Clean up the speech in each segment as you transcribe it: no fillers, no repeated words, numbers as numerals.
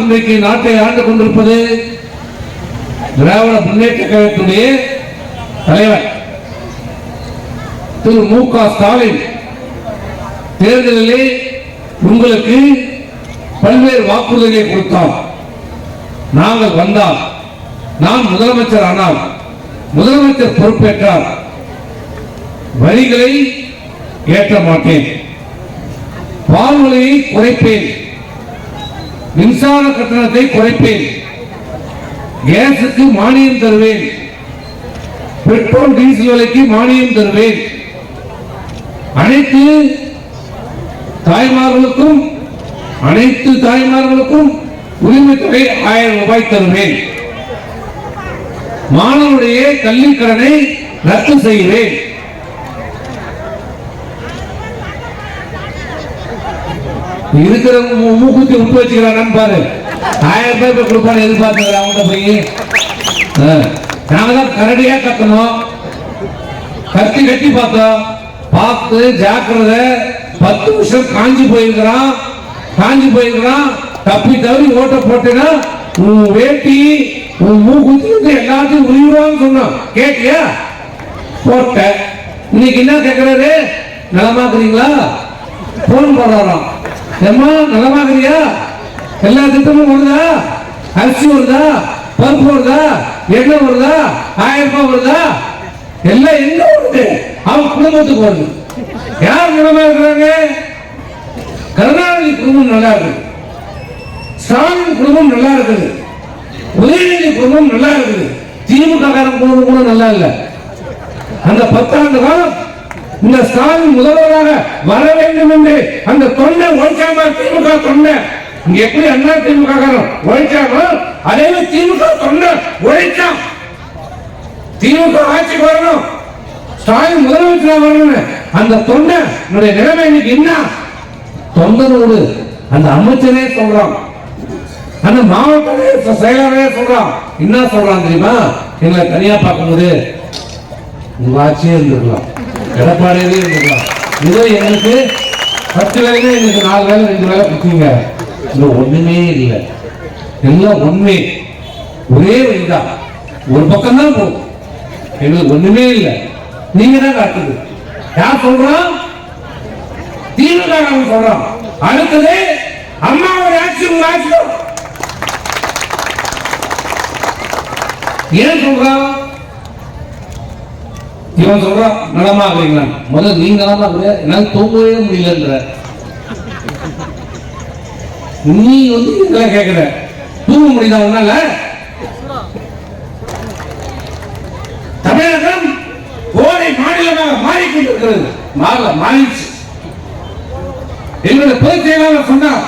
இன்றைக்கு நாட்டை ஆண்டு கொண்டிருப்பது திராவிட முன்னேற்ற கழகத்துடைய தலைவர் திரு மு.க. ஸ்டாலின். தேர்தலிலே உங்களுக்கு பல்வேறு வாக்குறுதிகளை கொடுத்தார். நாங்கள் வந்தால், நான் முதலமைச்சர் ஆனால், முதலமைச்சர் பொறுப்பேற்றார், வரிகளை ஏற்ற மாட்டேன், பால் விலையை குறைப்பேன், மின்சார கட்டணத்தை குறைப்பேன், கேஸுக்கு மானியம் தருவேன், பெட்ரோல் டீசல் விலைக்கு மானியம் தருவேன், அனைத்து தாய்மார்களுக்கும் உரிமை தொகை 1000 ரூபாய் தருவேன், மாணவருடைய கல்வி கடனை ரத்து செய்வேன். இருக்கிற மூக்குத்தி விட்டு வச்சுக்கிறான் பாரு. 1000 ரூபாய் கொடுப்பான்னு எதிர்பார்த்து அவங்க போய் நாங்க தான் கரடியா கத்தணும், கட்டி பார்த்தோம். பார்த்து ஜாக்கிரதை. 10 வருஷம் காஞ்சி போயிருக்கிறான். தப்பி தவறி ஓட்ட போட்டேன்னா உன் வேட்டி உன் மூக்குத்தி எல்லாத்தையும் உரிவான்னு சொன்னான். கேட்டியா? போட்ட. இன்னைக்கு என்ன கேட்கிறாரு? நலமாக்குறீங்களா? போன் போடுறாராம். ஏம்மா நலமாக்குறியா? எல்லா திட்டமும் வருதா? அரிசி வருதா? பருப்பு வருதா? எண்ணெய் வருதா? 1000 ரூபாய் வருதா? எல்லாம் எங்க வருது? அவன் குடும்பத்துக்கு வருது. யார் நலமா இருக்கிறாங்க? கருணாநிதி குடும்பம் நல்லா இருக்கு, ஸ்டாலின் குடும்பம் நல்லா இருக்குது, உதயநிதி குடும்பம் நல்லா இருக்குது, திமுக குடும்பம் கூட நல்லா இல்ல. அந்த 10 ஆண்டு காலம் இந்த ஸ்டாலின் முதல்வராக வர வேண்டும் என்று அந்த தொண்டை உழைச்சாம திமுக தொண்டை இங்க எப்படி அண்ணா திமுக உழைச்சாமோ அதே திமுக தொண்டை உழைச்சான். திமுக ஆட்சிக்கு வரணும், ஸ்டாலின் முதலமைச்சராக வரணும். அந்த தொண்டை நிலைமை இன்னைக்கு என்ன? தொண்டனோடு அந்த அமைச்சரே சொல்றான், அந்த மாவட்ட செயலாளரே சொல்றான். என்ன சொல்றான் தெரியுமா? எங்களை தனியா பார்க்கும்போது உங்க ஆட்சியே இருந்திருக்கலாம், எடப்பாடியே இருந்திருக்கலாம், இதோ எங்களுக்கு 10 வேலையில எங்களுக்கு 4 வேலை 2 வேலை கொடுத்தீங்க. இல்ல ஒண்ணுமே இல்லை, எல்லாம் உண்மை ஒரே வழிதான், ஒரு பக்கம் தான் போகும், எங்களுக்கு ஒண்ணுமே இல்லை. நீங்க தான் காட்டுது. யார் சொல்றான்? திமுக சொல்றான். அடுத்தது அம்மாவுடைய ஆட்சி உங்க ஆட்சி. ஏன் சொல்றான்? இவன் சொல்றான் நலமா இருக்கீங்களா? முதல்ல நீங்க நலமா இருக்க, என்னால தூங்கவே முடியலன்ற. நீ இதெல்லாம் கேட்கிற, தூங்க முடியுதா உன்னால? தமிழகம் போதை மாநிலமாக மாறிக்கொண்டிருக்கிறது. மாறிடுச்சு. எங்களுடைய பொதுச் செயலாளர் சொன்னார்,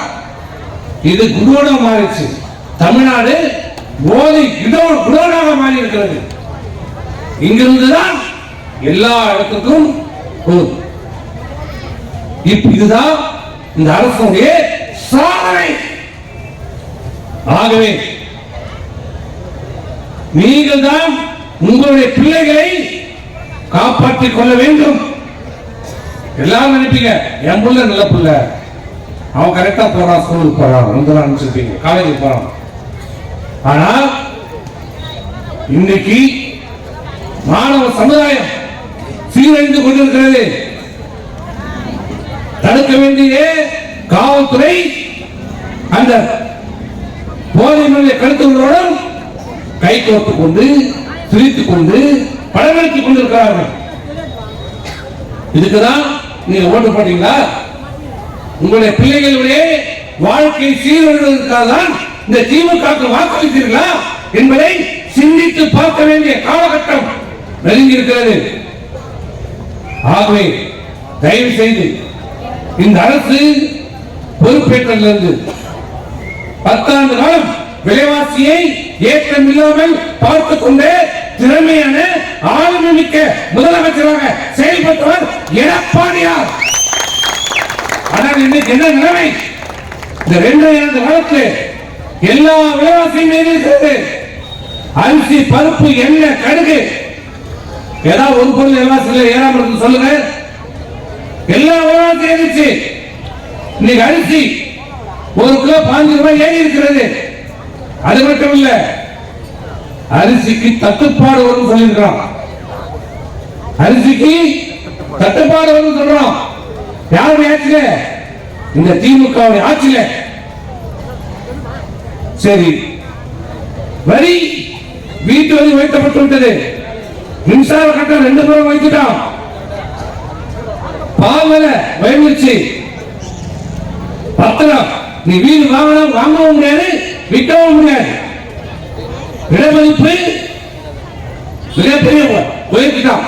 இது குடோனா மாறிடுச்சு. தமிழ்நாடு போதை குடோனாக மாறி இருக்கிறது. இங்கிருந்துதான் எல்லா இடத்துக்கும் இதுதான் இந்த அரசுடைய சாதனை. ஆகவே நீங்கள் தான் உங்களுடைய பிள்ளைகளை காப்பாற்றிக் கொள்ள வேண்டும். எல்லாரும் நினைப்பீங்க என் புள்ள நல்ல புள்ள, அவன் கரெக்டா போறான், ஸ்கூலுக்கு போறான், நினைச்சிருப்பீங்க, காலேஜுக்கு போறான். ஆனா இன்னைக்கு மாணவ சமுதாயம் சீரழிந்து கொண்டிருக்கிறது. தடுக்க வேண்டிய காவல்துறை அந்த போதை மருந்தை கடத்துவதோடு கை கோர்த்துக் கொண்டு சிரித்துக் கொண்டு படமெடுத்துக் கொண்டிருக்கிறார்கள். இதுக்குதான் நீங்க ஓட்டு போட்டீங்களா? உங்களுடைய பிள்ளைகளுடைய வாழ்க்கை சீரழிவதற்காக தான் இந்த திமுக வாக்களித்தீர்களா என்பதை சிந்தித்து பார்க்க வேண்டிய காலகட்டம் நெருங்கி இருக்கிறது. ஆகவே தயவு செய்து இந்த அரசு பொறுப்பேற்றிலிருந்து 10 ஆண்டு காலம் விலைவாசியை ஏற்றம் இல்லாமல் பார்த்துக் கொண்டு திறமையான ஆளுமை மிக்க முதலமைச்சராக செயல்பட்டவர் எடப்பாடியார். ஆனால் இன்னைக்கு என்ன நிலைமை? இந்த 2 ஆண்டு காலத்தில் எல்லா விலைவாசியும் ஏறியிருக்கிறது. அரிசி, பருப்பு, எண்ணெய், கடுகு, ஏதாவது ஒரு பொருள் விலைவாசியில் ஏறாமல் இருக்கு சொல்லுங்க. எல்லா விலைவாசியும் ஏறிச்சு. இன்னைக்கு அரிசி 1 கிலோ 15 ரூபாய் ஏறி இருக்கிறது. அது மட்டும் இல்ல, அரிசிக்கு தட்டுப்பாடு வரும் சொல்லியிருக்கிறோம். அரிசிக்கு தட்டுப்பாடு வரும் சொல்றோம். யாருடைய ஆட்சியில? இந்த திமுக ஆட்சியில. சரி, வரி, வீட்டு வரி உயர்த்தப்பட்டு விட்டது. மின்சார கட்டணம் 2 முறை வைத்துட்டோம். பால் விலை உயர்ந்துச்சு. பத்திரம், நீ வீடு வாங்கவும் முடியாது, விற்கவும் முடியாது. இடமதிப்பு மிகப்பெரிய உயர்த்திட்டான்.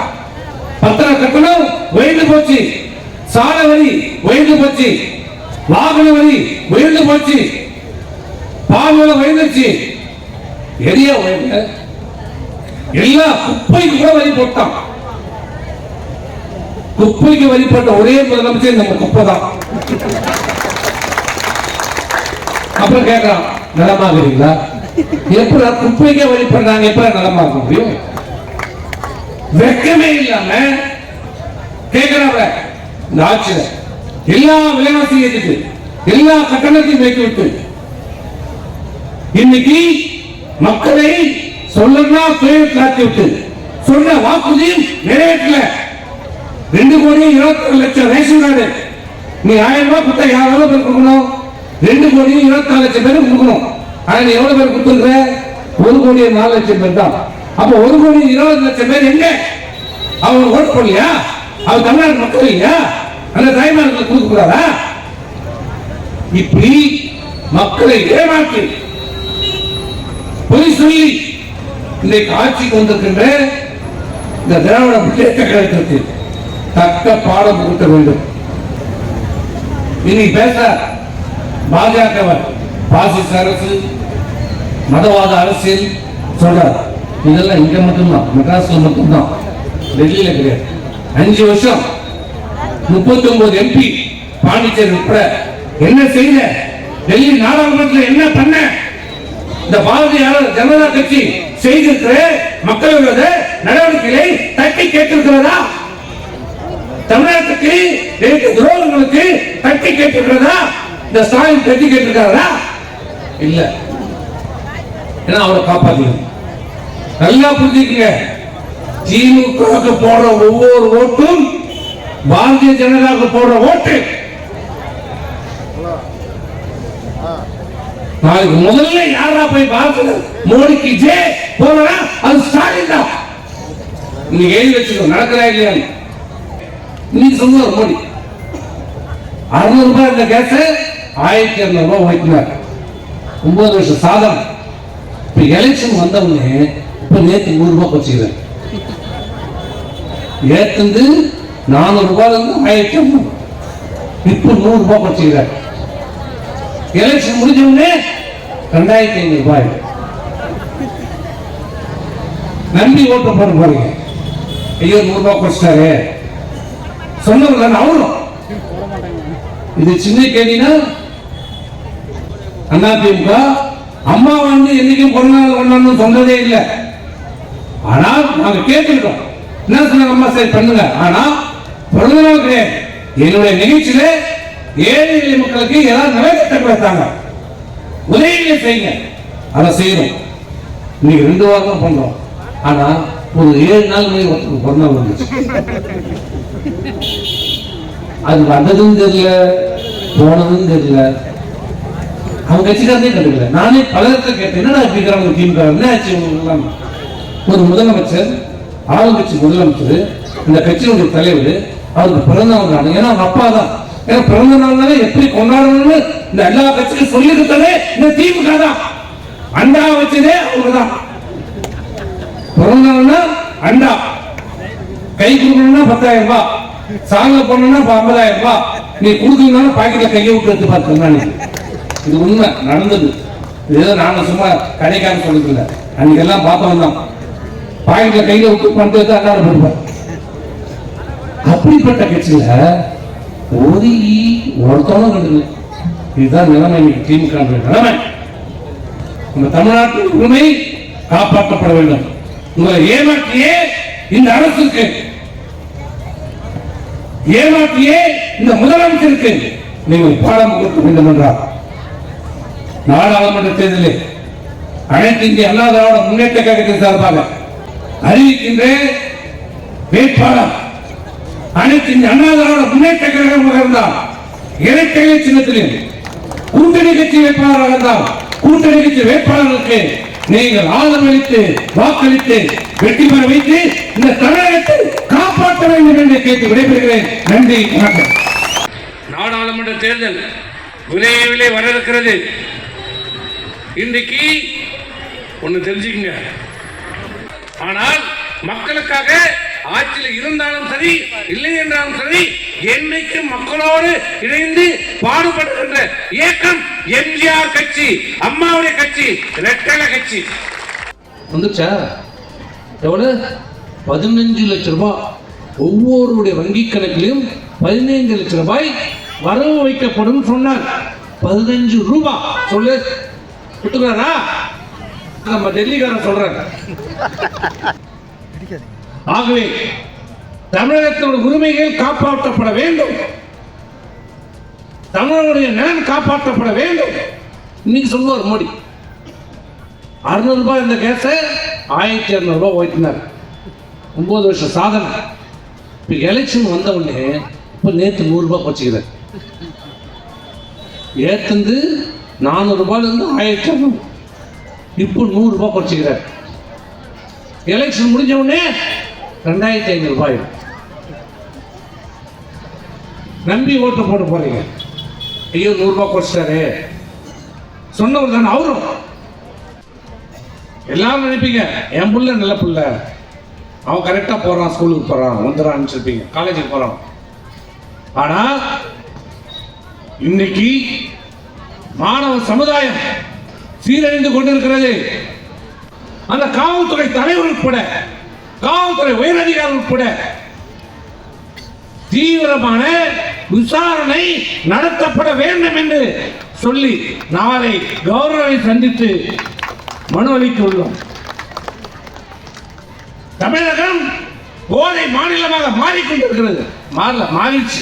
பத்திர கட்டணம் உயர்ந்து போச்சு. சாலை வரி உயர்ந்து போச்சு. வாகன வரி உயர்ந்து போச்சு. பால் விலை உயர்ந்துச்சு. எரிய உயர்ந்த எல்லா குப்பைக்கு கூட வரி போட்டான். குப்பைக்கு வரி போட்ட ஒரே முதலமைச்சர் நம்ம குப்பை தான். அப்புறம் கேட்கலாம், நலமாகிறீங்களா? எப்படி குப்பைக்கே வரி பண்றாங்க, எப்படி நலமாக முடியும்? வெக்கமே இல்லாம கேட்கிறாங்க. இந்த ஆட்சியில எல்லா விலைவாசி ஏற்றிட்டு எல்லா கட்டணத்தையும் வைத்து விட்டு இன்னைக்கு மக்களை சொல்லனா துயர் காட்டி விட்டு சொன்ன வாக்குறுதியும் நிறைவேற்றல. 2,24,00,000 ரேஷன் கார்டு. நீ 1000 ரூபாய் கொடுத்தா எவ்வளவு பேர் கொடுக்கணும்? 2,24,00,000 பேருக்கு கொடுக்கணும். ஆனா நீ எவ்வளவு பேர் கொடுத்துருக்க? 1,04,00,000 பேர் தான். அப்ப 1,20,00,000 பேர் எங்க? அவங்க ஓட்டு போடலையா? அவங்க தமிழ்நாடு மக்கள் இல்லையா? அந்த தாய்மார்களுக்கு கொடுக்க கூடாதா? இப்படி மக்களை ஏமாற்றி பொய் சொல்லி இன்றைக்கு ஆட்சிக்கு வந்திருக்கின்ற இந்த திராவிட முன்னேற்ற கழகத்திற்கு தக்க பாடம் கொடுக்க வேண்டும். இனி பேச பாஜக பாசிச அரசு, மதவாத அரசியல் சொல்றார். இதெல்லாம் இங்க மட்டும்தான், மெட்ராஸ்ல மட்டும்தான், டெல்லியில கிடையாது. 5 வருஷம் 39 MP பாண்டிச்சேரி உட்பட என்ன செய்த? டெல்லி நாடாளுமன்றத்தில் என்ன பண்ண? இந்த பாரதிய ஜனதா கட்சி செய்திருக்கிற மக்களோட நடவடிக்கைகளை தட்டி கேட்டிருக்கிறதா? தமிழ்நாட்டுக்கு துரோகங்களுக்கு தட்டி கேட்டிருக்கிறதா? இந்த ஸ்டாலின் தட்டி கேட்டிருக்காரா? இல்ல. ஏன்னா அவரை காப்பாற்றணும். நல்லா புரிஞ்சுக்கங்க, திமுக போடுற ஒவ்வொரு ஓட்டும் பாரதிய ஜனதாவுக்கு போடுற ஓட்டு. நாளைக்கு முதல்ல யாரா போய் பாரத மோடிக்கு ஜே போனா அது ஸ்டாலின் தான். நீங்க எழுதி வச்சுக்கோ, நடக்கிறா இல்லையா? நீங்க சொல்லுவார் மோடி 600 ரூபாய் இந்த கேஸ் 1200 ரூபாய் உழைக்கிறார். 9 வருஷம் சாதனை. இப்ப எலெக்ஷன் வந்தவங்க இப்ப நேற்று 100 ரூபாய் குறைச்சிக்கிறேன். ஏற்று 400 ரூபாய் 1500, இப்ப 100 ரூபாய் குறைச்சிக்கிறார். எலெக்ஷன் முடிஞ்ச உடனே 2500 ரூபாய் நம்பி ஓட்டு போட போறீங்க. ஐயோ 100 ரூபாய் குறைச்சிட்டாரு சொன்னவங்க அவரும். இது சின்ன கேள்வினா அதிமுக அம்மா என்னைக்கும் பிறந்தநாள் கொண்டாடணும் சொன்னதே இல்லை. ஆனால் நாங்க கேட்டுக்கிட்டோம், என்ன சொன்னாங்க? அம்மா சரி பண்ணுங்க, ஆனா பிறந்தநாள் கிடையாது. என்னுடைய நிகழ்ச்சியில ஏழை எளிய மக்களுக்கு ஏதாவது நிறைவேற்ற வைத்தாங்க, உதவிகளை செய்யுங்க, அதை செய்யணும். இன்னைக்கு 2 வாரம் தான் பண்றோம். ஆனா ஒரு 7 நாள் ஒருத்தருக்கு பிறந்தநாள் வந்துச்சு. அது வந்ததும் தெரியல, போனதும் தெரியல. அவங்க கட்சிக்காரனே கண்டுக்கல. நானே பலருக்கு கேட்டேன், என்னடா இப்படிங்கிறாங்க திமுக, என்ன ஆச்சு? ஒரு முதலமைச்சர், ஆளுங்கட்சி முதலமைச்சர், இந்த கட்சியினுடைய தலைவர், அவருக்கு பிறந்த நாள். ஏன்னா அவங்க அப்பா தான். ஏன்னா பிறந்த நாள்னால எப்படி கொண்டாடணும்னு இந்த எல்லா கட்சியும் சொல்லி கொடுத்ததே இந்த திமுக தான். அண்டா வச்சதே அவங்க தான். பிறந்த நாள்னா அண்டா, கை கொடுக்கணும்னா 10,000 ரூபாய், சாங்க போனா 50,000 ரூபாய். நீ கொடுக்கணும்னா பாக்கெட்ல கையை விட்டு எடுத்து பார்த்து. இது உண்மை நடந்தது. ஏதோ நாங்க சும்மா கடைக்காரன் சொல்லுதில்ல, அன்னைக்கு எல்லாம் பார்த்தோம் தான். பாக்கெட்ல கையில விட்டு பண்ணிட்டு அல்லாட போடுவார். அப்படிப்பட்ட கட்சியில ஒருத்தவனும் கண்டு. இதுதான் நிலைமை திமுக நிலைமை. நம்ம தமிழ்நாட்டின் உரிமை காப்பாற்றப்பட வேண்டும். உங்களை ஏமாற்றியே இந்த அரசுக்கு, ஏமாற்றியே இந்த முதலமைச்சருக்கு நீங்கள் பாடம் கொடுக்க வேண்டும் என்றார். நாடாளுமன்ற தேர்தலில் அனைத்து இந்திய அண்ணா திராவிட முன்னேற்ற கழகத்தின் சார்பாக அறிவிக்கின்றேன் வேட்பாளர் அனைத்து இந்திய அண்ணா திராவிட முன்னேற்ற கழகமாக இருந்தால் இரட்டை சின்னத்திலும் கூட்டணி கட்சி வேட்பாளராக இருந்தால் கூட்டணி கட்சி வேட்பாளருக்கு நீங்கள் ஆதரவளித்து வாக்களித்து வெற்றி பெற வைத்து இந்த தமிழகத்தை காப்பாற்ற வேண்டும் என்று கேட்டு விடைபெறுகிறேன். நன்றி, வணக்கம். நாடாளுமன்ற தேர்தல் விரைவிலே வர இருக்கிறது. இன்றைக்கு ஒண்ணு தெரிஞ்சுக்கங்க, ஆனால் மக்களுக்காக ஆட்சியில் இருந்தாலும் சரி இல்லை என்றாலும் சரி என்னைக்கு மக்களோடு இணைந்து பாடுபடுகின்ற இயக்கம் எம்ஜிஆர் கட்சி, அம்மாவுடைய கட்சி, ரெட்டலை கட்சி. வந்துச்சா எவ்வளவு? 15 லட்சம் ரூபாய் ஒவ்வொருடைய வங்கி கணக்கிலும் 15 லட்சம் ரூபாய் வரவு வைக்கப்படும் சொன்னார். 15 ரூபாய் சொல்லு விட்டுறாரா? நம்ம டெல்லிக்காரன் சொல்றாங்க. ஆகவே தமிழகத்தோட உரிமைகள் காப்பாற்றப்பட வேண்டும், தமிழனுடைய நலன் காப்பாற்றப்பட வேண்டும். இன்னைக்கு சொல்லுவார் மோடி 600 ரூபாய் இந்த கேஸ 1200 ரூபாய் ஓட்டினார். 9 வருஷம் சாதனை. இப்ப எலெக்ஷன் வந்த உடனே இப்ப நேற்று 100 ரூபாய் குறைச்சிக்கிறார். ஏத்தந்து 400 ரூபாயில இருந்து 1200, இப்போ 100 ரூபாய் குறைச்சிக்கிறார். எலெக்ஷன் முடிஞ்ச உடனே 2500 ரூபாய். நம்பி ஓட்டு போட்டு போறீங்க. ஐயோ 100 ரூபாய் குறைச்சிட்டாரு சொன்னவர் தானே அவரும். எல்லாரும் நினைப்பீங்க என் புள்ள நல்ல புள்ள, அவன் கரெக்டா போறான், ஸ்கூலுக்கு போறான், வந்துடான்னு நினைச்சிருப்பீங்க, காலேஜுக்கு போறான். ஆனா இன்னைக்கு மாணவ சமுதாயம் சீரழிந்து கொண்டிருக்கிறது. அந்த காவல்துறை தலைவர் உட்பட, காவல்துறை உயரதிகாரி உட்பட தீவிரமான விசாரணை நடத்தப்பட வேண்டும் என்று சொல்லி நாளை கவர்னரை சந்தித்து மனு அளிக்க உள்ளோம். தமிழகம் போதை மாநிலமாக மாறிக்கொண்டிருக்கிறது. மாறிடுச்சு.